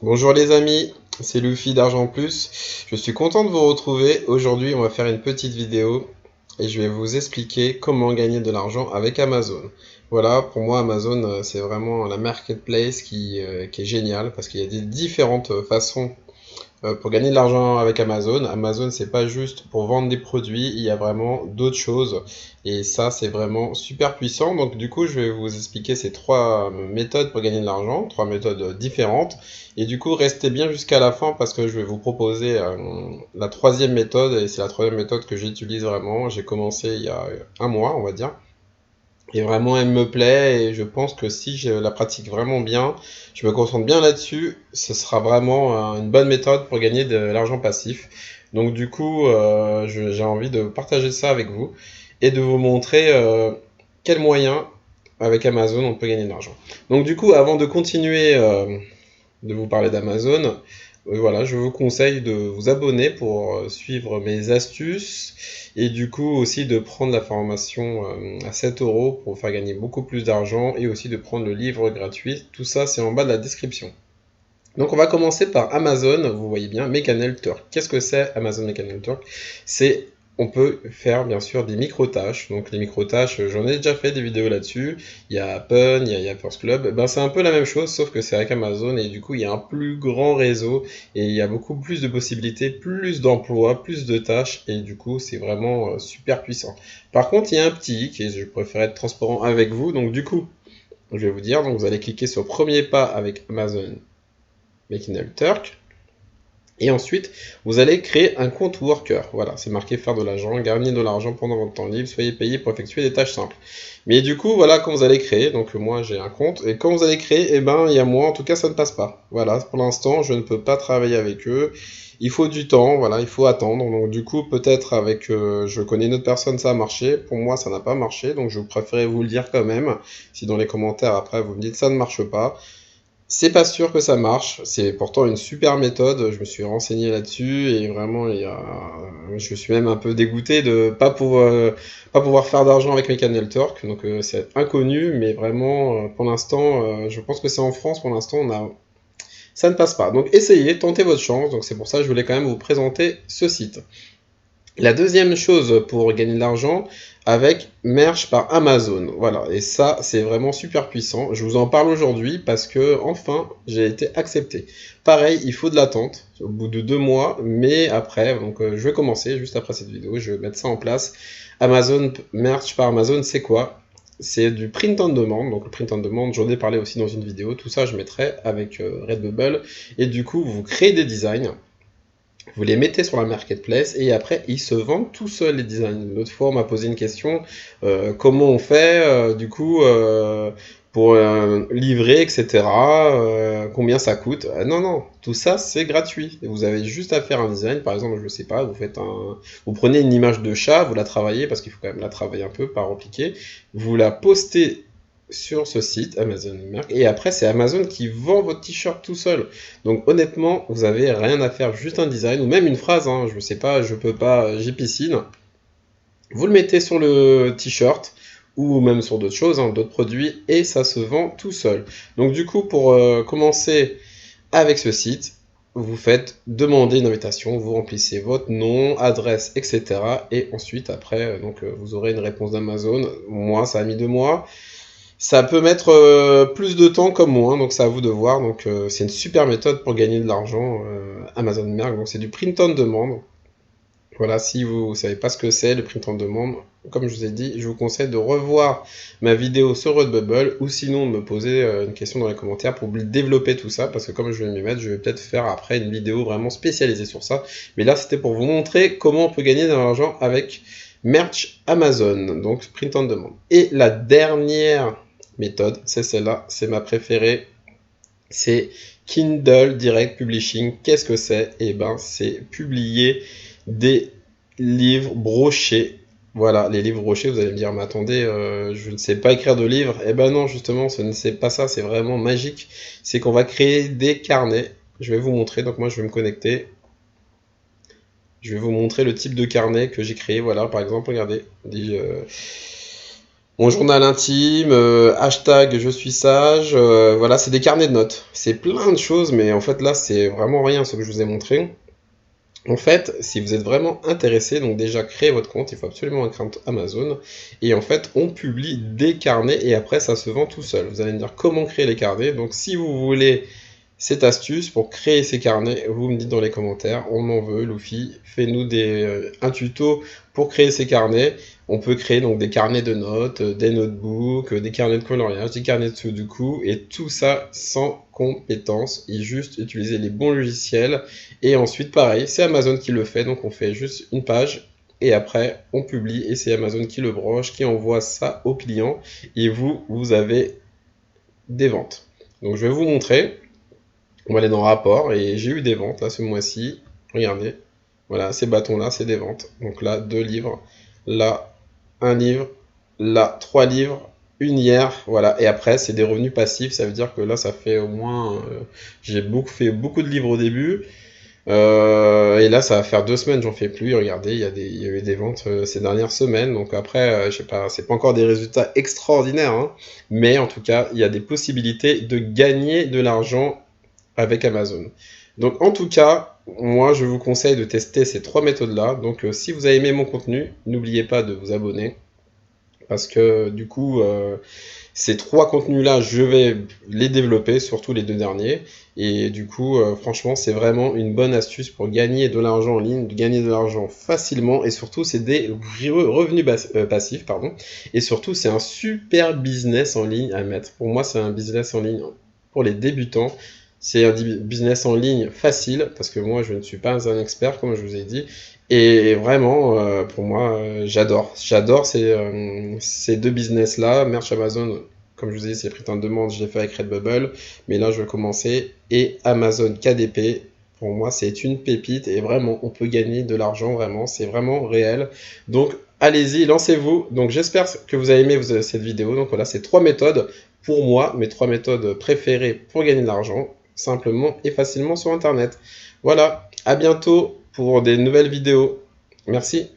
Bonjour les amis, c'est Luffy d'Argent Plus. Je suis content de vous retrouver. Aujourd'hui, on va faire une petite vidéo et je vais vous expliquer comment gagner de l'argent avec Amazon. Voilà, pour moi, Amazon, c'est vraiment la marketplace qui est géniale parce qu'il y a des différentes façons pour gagner de l'argent avec Amazon. Amazon, c'est pas juste pour vendre des produits, il y a vraiment d'autres choses. Et ça, c'est vraiment super puissant. Donc, du coup, je vais vous expliquer ces trois méthodes pour gagner de l'argent, trois méthodes différentes. Et du coup, restez bien jusqu'à la fin parce que je vais vous proposer la troisième méthode. Et c'est la troisième méthode que j'utilise vraiment. J'ai commencé il y a un mois, on va dire. Et vraiment, elle me plaît et je pense que si je la pratique vraiment bien, je me concentre bien là-dessus, ce sera vraiment une bonne méthode pour gagner de l'argent passif. Donc du coup, j'ai envie de partager ça avec vous et de vous montrer quels moyens avec Amazon on peut gagner de l'argent. Donc du coup, avant de continuer de vous parler d'Amazon, voilà, je vous conseille de vous abonner pour suivre mes astuces et du coup aussi de prendre la formation à 7 euros pour faire gagner beaucoup plus d'argent et aussi de prendre le livre gratuit. Tout ça, c'est en bas de la description. Donc on va commencer par Amazon, vous voyez bien, Mechanical Turk. Qu'est-ce que c'est Amazon Mechanical Turk? C'est, on peut faire bien sûr des micro-tâches. Donc les micro-tâches, j'en ai déjà fait des vidéos là-dessus. Il y a Pun, il y a First Club. Ben, c'est un peu la même chose, sauf que c'est avec Amazon et du coup il y a un plus grand réseau et il y a beaucoup plus de possibilités, plus d'emplois, plus de tâches et du coup c'est vraiment super puissant. Par contre il y a un petit qui, je préfère être transparent avec vous, donc du coup je vais vous dire, donc vous allez cliquer sur premier pas avec Amazon Making Turk. Et ensuite, vous allez créer un compte worker. Voilà, c'est marqué faire de l'argent, gagner de l'argent pendant votre temps libre, soyez payé pour effectuer des tâches simples. Mais du coup, voilà quand vous allez créer. Donc moi, j'ai un compte. Et quand vous allez créer, eh ben, il y a moi, en tout cas, ça ne passe pas. Voilà, pour l'instant, je ne peux pas travailler avec eux. Il faut du temps, voilà, il faut attendre. Donc du coup, peut-être avec, je connais une autre personne, ça a marché. Pour moi, ça n'a pas marché. Donc je préférais vous le dire quand même. Si dans les commentaires après vous me dites ça ne marche pas, c'est pas sûr que ça marche, c'est pourtant une super méthode, je me suis renseigné là-dessus et vraiment je suis même un peu dégoûté de pas pouvoir faire d'argent avec Mechanical Turk, donc c'est inconnu, mais vraiment pour l'instant, je pense que c'est en France pour l'instant, ça ne passe pas. Donc essayez, tentez votre chance, donc c'est pour ça que je voulais quand même vous présenter ce site. La deuxième chose pour gagner de l'argent avec Merch par Amazon. Voilà, et ça c'est vraiment super puissant. Je vous en parle aujourd'hui parce que enfin j'ai été accepté. Pareil, il faut de l'attente au bout de 2 mois, mais après, donc je vais commencer juste après cette vidéo, je vais mettre ça en place. Amazon Merch par Amazon, c'est quoi? C'est du print on demand, donc le print on demand, j'en ai parlé aussi dans une vidéo, tout ça je mettrai avec Redbubble, et du coup vous créez des designs, vous les mettez sur la marketplace et après ils se vendent tout seuls les designs. L'autre fois on m'a posé une question, comment on fait du coup pour livrer, etc. Combien ça coûte? Non, non, tout ça c'est gratuit. Et vous avez juste à faire un design, par exemple, je sais pas, vous prenez une image de chat, vous la travaillez parce qu'il faut quand même la travailler un peu, pas repliquer, vous la postez sur ce site Amazon Merch et après c'est Amazon qui vend votre t-shirt tout seul. Donc honnêtement, vous avez rien à faire, juste un design ou même une phrase, hein, je sais pas, je peux pas, j'ai piscine. Vous le mettez sur le t-shirt ou même sur d'autres choses, hein, d'autres produits et ça se vend tout seul. Donc du coup, pour commencer avec ce site, vous faites demander une invitation, vous remplissez votre nom, adresse, etc. Et ensuite, après, vous aurez une réponse d'Amazon. Moi, ça a mis 2 mois. Ça peut mettre plus de temps comme moi, donc c'est à vous de voir. Donc c'est une super méthode pour gagner de l'argent, Amazon Merch. Donc c'est du print on demand. Voilà, si vous ne savez pas ce que c'est le print on demand, comme je vous ai dit, je vous conseille de revoir ma vidéo sur Redbubble ou sinon de me poser une question dans les commentaires pour développer tout ça, parce que comme je vais m'y mettre, je vais peut-être faire après une vidéo vraiment spécialisée sur ça. Mais là, c'était pour vous montrer comment on peut gagner de l'argent avec Merch Amazon, donc print on demand. Et la dernière méthode, c'est celle-là, c'est ma préférée, c'est Kindle Direct Publishing. Qu'est-ce que c'est? Eh ben, c'est publier des livres brochés. Voilà, les livres brochés, vous allez me dire, mais attendez, je ne sais pas écrire de livres. Eh ben non, justement, ce n'est pas ça, c'est vraiment magique. C'est qu'on va créer des carnets. Je vais vous montrer, donc moi je vais me connecter. Je vais vous montrer le type de carnet que j'ai créé. Voilà, par exemple, regardez. Mon journal intime, hashtag je suis sage, voilà, c'est des carnets de notes. C'est plein de choses, mais en fait là, c'est vraiment rien ce que je vous ai montré. En fait, si vous êtes vraiment intéressé, donc déjà créez votre compte, il faut absolument un compte Amazon. Et en fait, on publie des carnets et après ça se vend tout seul. Vous allez me dire comment créer les carnets. Donc si vous voulez cette astuce pour créer ces carnets, vous me dites dans les commentaires, on en veut, Luffy, fais-nous un tuto pour créer ces carnets. On peut créer donc des carnets de notes, des notebooks, des carnets de coloriage, des carnets de sudoku, et tout ça sans compétences, et juste utiliser les bons logiciels. Et ensuite, pareil, c'est Amazon qui le fait, donc on fait juste une page, et après on publie, et c'est Amazon qui le broche, qui envoie ça au client, et vous avez des ventes. Donc je vais vous montrer. On va aller dans rapport et j'ai eu des ventes là ce mois-ci. Regardez, voilà, ces bâtons-là, c'est des ventes. Donc là, 2 livres, là, 1 livre, là, 3 livres, une hier, voilà. Et après, c'est des revenus passifs, ça veut dire que là, ça fait au moins... j'ai fait beaucoup de livres au début. Et là, ça va faire 2 semaines, j'en fais plus. Regardez, il y a eu des ventes ces dernières semaines. Donc après, je sais pas, c'est pas encore des résultats extraordinaires, hein, mais en tout cas, il y a des possibilités de gagner de l'argent avec Amazon. Donc en tout cas, moi je vous conseille de tester ces 3 méthodes-là. Donc si vous avez aimé mon contenu, n'oubliez pas de vous abonner. Parce que du coup, ces 3 contenus-là, je vais les développer, surtout les 2 derniers. Et du coup, franchement, c'est vraiment une bonne astuce pour gagner de l'argent en ligne, de gagner de l'argent facilement. Et surtout, c'est des revenus passifs, pardon. Et surtout, c'est un super business en ligne à mettre. Pour moi, c'est un business en ligne pour les débutants. C'est un business en ligne facile, parce que moi, je ne suis pas un expert, comme je vous ai dit. Et vraiment, pour moi, j'adore. J'adore ces 2 business-là. Merch Amazon, comme je vous ai dit, c'est pris en demande, je l'ai fait avec Redbubble. Mais là, je vais commencer. Et Amazon KDP, pour moi, c'est une pépite. Et vraiment, on peut gagner de l'argent, vraiment. C'est vraiment réel. Donc, allez-y, lancez-vous. Donc, j'espère que vous avez aimé cette vidéo. Donc, voilà, c'est 3 méthodes. Pour moi, mes 3 méthodes préférées pour gagner de l'argent, simplement et facilement sur Internet. Voilà, à bientôt pour des nouvelles vidéos. Merci.